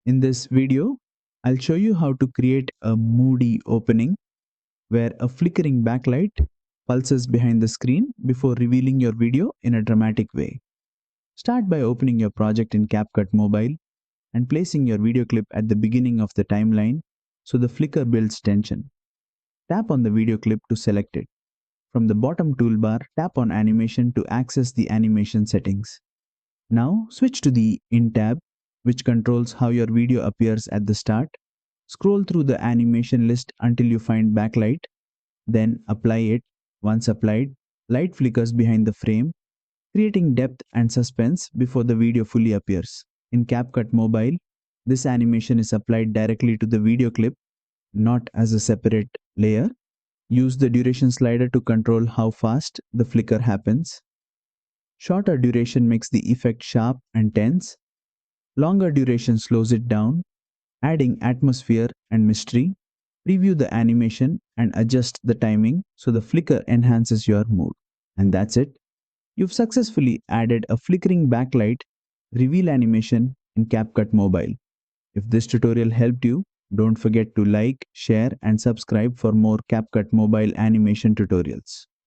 In this video, I'll show you how to create a moody opening where a flickering backlight pulses behind the screen before revealing your video in a dramatic way. Start by opening your project in CapCut Mobile and placing your video clip at the beginning of the timeline so the flicker builds tension. Tap on the video clip to select it. From the bottom toolbar, tap on Animation to access the animation settings. Now switch to the In tab, which controls how your video appears at the start. Scroll through the animation list until you find backlight, then apply it. Once applied, light flickers behind the frame, creating depth and suspense before the video fully appears. In CapCut Mobile, this animation is applied directly to the video clip, not as a separate layer. Use the duration slider to control how fast the flicker happens. Shorter duration makes the effect sharp and tense. Longer duration slows it down, adding atmosphere and mystery. Preview the animation and adjust the timing so the flicker enhances your mood. And that's it. You've successfully added a flickering backlight reveal animation in CapCut Mobile. If this tutorial helped you, don't forget to like, share, and subscribe for more CapCut Mobile animation tutorials.